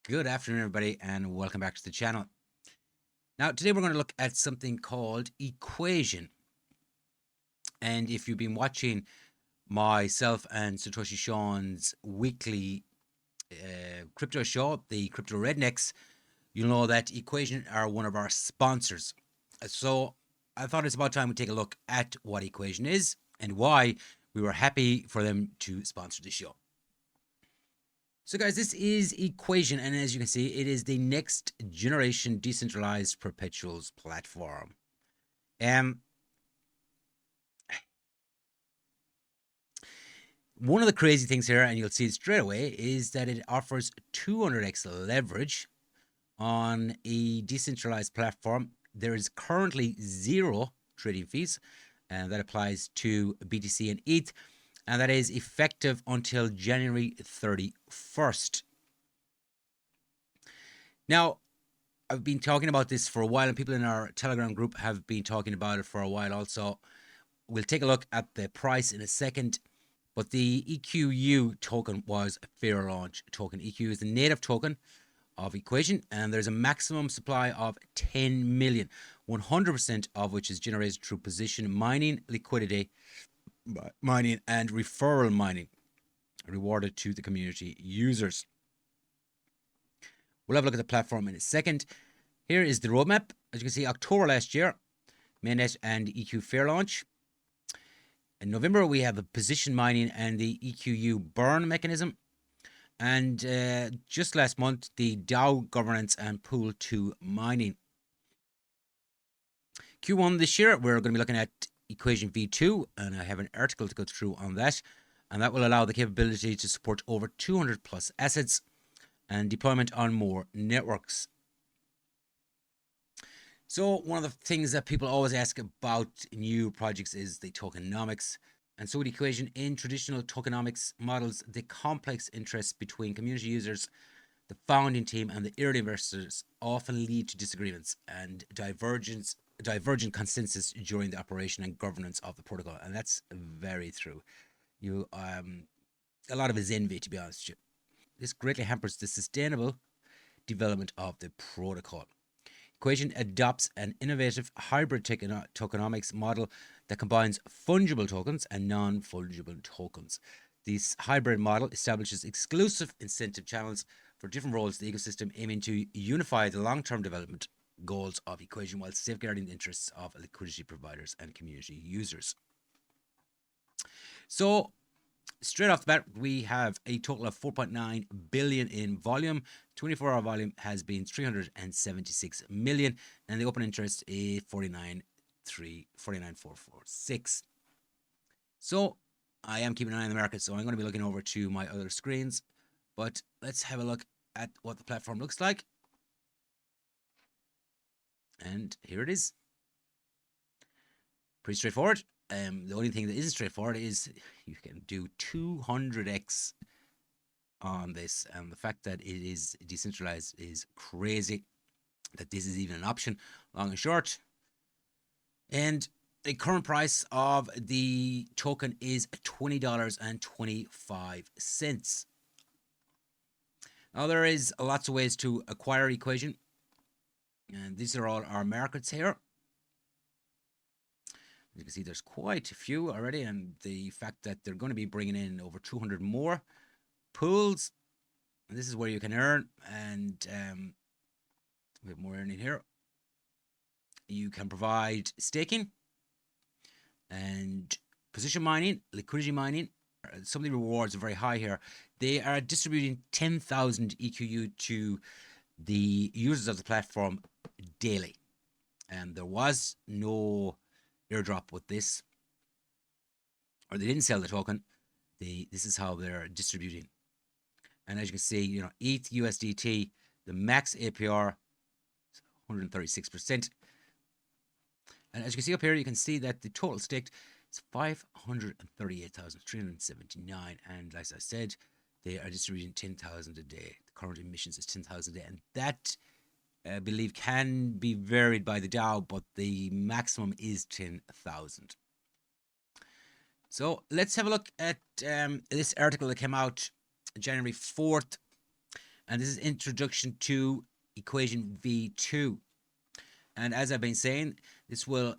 Good afternoon, everybody, and welcome back to the channel. Now, today we're going to look at something called equation. And if you've been watching myself and Satoshi Sean's weekly crypto show, the Crypto Rednecks, you'll know that Equation are one of our sponsors. So I thought it's about time we take a look at what Equation is and why we were happy for them to sponsor the show. So guys, this is Equation, and as you can see, it is the next generation decentralized perpetuals platform. One of the crazy things here, and you'll see it straight away, is that it offers 200x leverage on a decentralized platform. There is currently 0 trading fees, and that applies to BTC and ETH, and that is effective until January 31st. Now, I've been talking about this for a while, and people in our Telegram group have been talking about it for a while also. We'll take a look at the price in a second, but the EQU token was a fair launch token. EQ is the native token of Equation, and there's a maximum supply of 10 million, 100% of which is generated through position mining, liquidity mining, and referral mining, rewarded to the community users. We'll have a look at the platform in a second. Here is the roadmap. As you can see, October last year, mainnet and EQ fair launch. In November, we have the position mining and the EQU burn mechanism. And just last month, the DAO governance and pool 2 mining. Q1 this year, we're going to be looking at Equation V2, and I have an article to go through on that. And that will allow the capability to support over 200 plus assets and deployment on more networks. So one of the things that people always ask about new projects is the tokenomics. And so with Equation, in traditional tokenomics models, the complex interests between community users, the founding team, and the early investors often lead to disagreements and divergent consensus during the operation and governance of the protocol. And that's very true. A lot of it is envy, to be honest with you. This greatly hampers the sustainable development of the protocol. Equation adopts an innovative hybrid tokenomics model that combines fungible tokens and non-fungible tokens. This hybrid model establishes exclusive incentive channels for different roles in the ecosystem, aiming to unify the long-term development goals of Equation while safeguarding the interests of liquidity providers and community users. So, straight off the bat, we have a total of 4.9 billion in volume. 24-hour volume has been 376 million, and the open interest is 49,446. So I am keeping an eye on the market, so I'm going to be looking over to my other screens, but let's have a look at what the platform looks like. And here it is. Pretty straightforward. The only thing that isn't straightforward is you can do 200x on this, and the fact that it is decentralized is crazy that this is even an option, long and short. And the current price of the token is $20.25. Now there is lots of ways to acquire Equation, and these are all our markets here. You can see there's quite a few already, and the fact that they're going to be bringing in over 200 more pools, and this is where you can earn, and we have more earning here. You can provide staking and position mining, liquidity mining. Some of the rewards are very high here. They are distributing 10,000 EQU to the users of the platform daily, and there was no airdrop with this, or they didn't sell the token. This is how they're distributing. And as you can see, ETH USDT, the max APR is 136%. And as you can see up here, you can see that the total staked is 538,379. And as I said, they are distributing 10,000 a day. The current emissions is 10,000 a day, and that I believe can be varied by the DAO, but the maximum is 10,000. So let's have a look at this article that came out January 4th. And this is introduction to equation V2. And as I've been saying, this will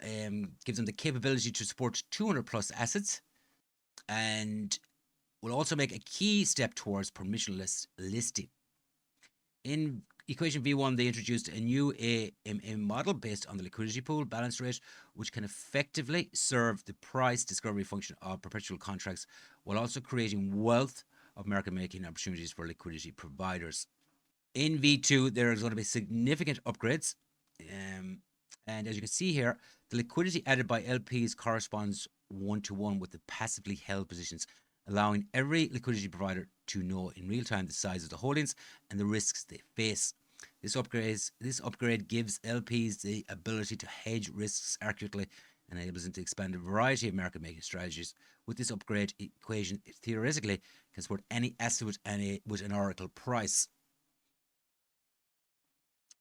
give them the capability to support 200 plus assets, and will also make a key step towards permissionless listing. In equation V1, they introduced a new AMM model based on the liquidity pool balance rate, which can effectively serve the price discovery function of perpetual contracts, while also creating wealth of market making opportunities for liquidity providers. In V2, there is going to be significant upgrades. And as you can see here, the liquidity added by LPs corresponds one-to-one with the passively held positions, allowing every liquidity provider to know in real time the size of the holdings and the risks they face. This upgrade gives LPs the ability to hedge risks accurately and enables them to expand a variety of market making strategies. With this upgrade, equation theoretically can support any asset with an oracle price.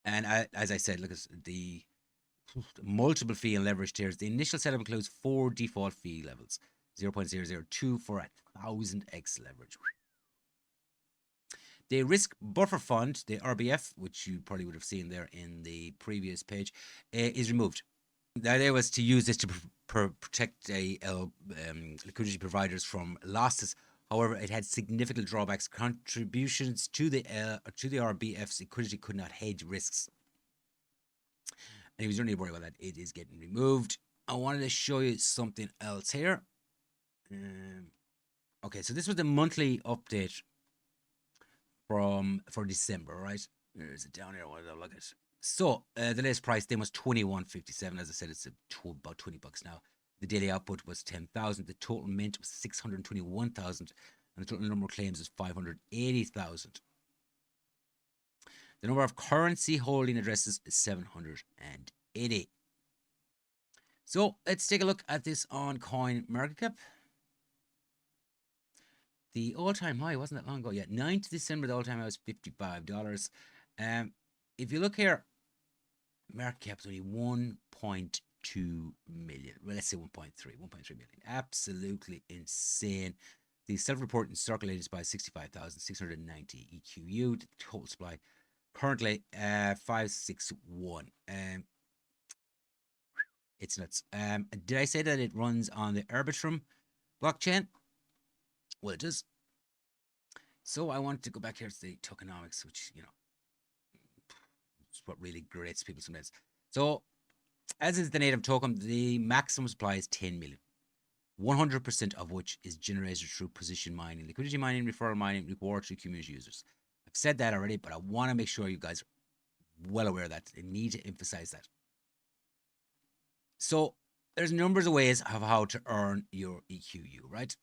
And as I said, look at the multiple fee and leverage tiers. The initial setup includes 4 default fee levels, 0.002 for 1000x leverage. The risk buffer fund, the RBF, which you probably would have seen there in the previous page, is removed. The idea was to use this to protect liquidity providers from losses. However, it had significant drawbacks. Contributions to the RBF's liquidity could not hedge risks. And he was only worried about that. It is getting removed. I wanted to show you something else here. Okay, so this was the monthly update for December, right? There's it down here. What did I look at? So the latest price then was 21.57. As I said, it's about $20 now. The daily output was 10,000. The total mint was 621,000, and the total number of claims is 580,000. The number of currency holding addresses is 780. So let's take a look at this on CoinMarketCap. The all-time high wasn't that long ago yet. 9th December, the all-time high was $55. If you look here, market cap is only 1.2 million. Well, let's say 1.3 million. Absolutely insane. The self-reporting circulating supply is 65,690 EQU. The total supply currently 561. It's nuts. Did I say that it runs on the Arbitrum blockchain? Well, it does. So I want to go back here to the tokenomics, which, you know, it's what really grates people sometimes. So, as is the native token, the maximum supply is 10 million. 100% of which is generated through position mining, liquidity mining, referral mining, rewards to community users. I've said that already, but I want to make sure you guys are well aware of that. I need to emphasize that. So, there's numbers of ways of how to earn your EQU, right?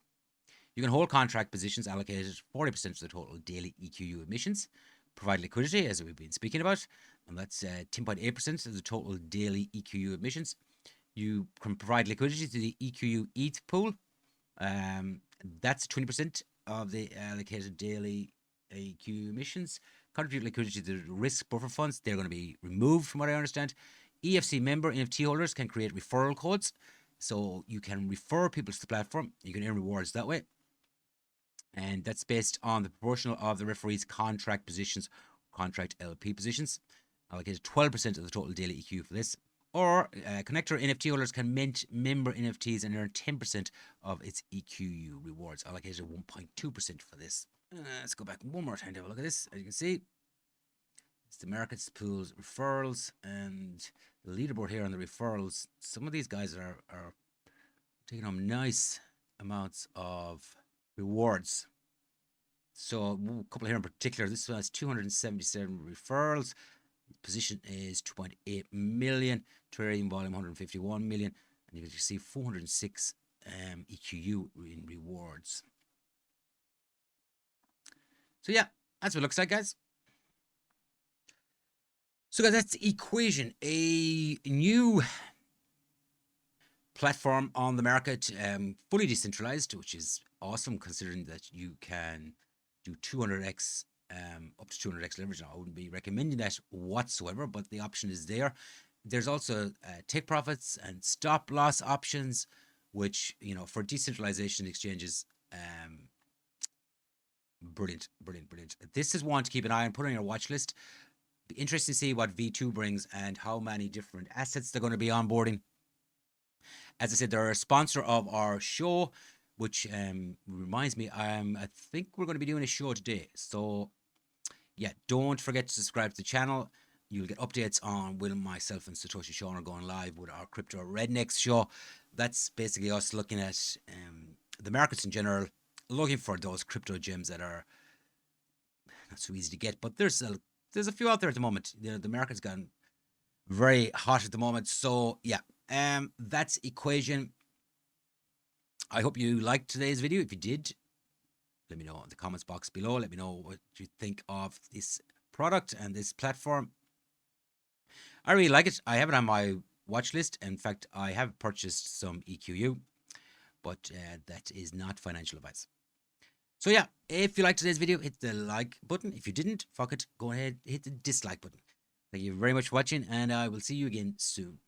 You can hold contract positions allocated 40% of the total daily EQU emissions, provide liquidity, as we've been speaking about, and that's 10.8% of the total daily EQU emissions. You can provide liquidity to the EQU ETH pool. That's 20% of the allocated daily EQU emissions. Contribute liquidity to the risk buffer funds. They're going to be removed from what I understand. EFC member NFT holders can create referral codes. So you can refer people to the platform. You can earn rewards that way. And that's based on the proportional of the referee's contract positions, contract LP positions. Allocated 12% of the total daily EQ for this. Or connector NFT holders can mint member NFTs and earn 10% of its EQU rewards. Allocated 1.2% for this. Let's go back one more time to have a look at this. As you can see, it's the markets, pools, referrals, and the leaderboard here on the referrals. Some of these guys are taking home nice amounts of rewards. So a couple here in particular. This one has 277 referrals. Position is 2.8 million. Trading volume 151 million. And you can see 406 EQU in rewards. So yeah, that's what it looks like, guys. So guys, that's Equation, a new platform on the market, fully decentralized, which is awesome considering that you can do 200x, up to 200x leverage. Now, I wouldn't be recommending that whatsoever, but the option is there. There's also take profits and stop loss options, which, you know, for decentralization exchanges, Brilliant, brilliant, brilliant. This is one to keep an eye on, put on your watch list. Be interesting to see what V2 brings and how many different assets they're going to be onboarding. As I said, they're a sponsor of our show, which reminds me, I think we're going to be doing a show today. So yeah, don't forget to subscribe to the channel. You'll get updates on when myself and Satoshi Sean are going live with our Crypto Rednecks show. That's basically us looking at the markets in general, looking for those crypto gems that are not so easy to get, but there's a few out there at the moment. The market's gotten very hot at the moment. So yeah, that's Equation. I hope you liked today's video. If you did, let me know in the comments box below. Let me know what you think of this product and this platform. I really like it. I have it on my watch list. In fact, I have purchased some EQU, but that is not financial advice. So yeah, if you liked today's video, hit the like button. If you didn't, fuck it, go ahead, hit the dislike button. Thank you very much for watching, and I will see you again soon.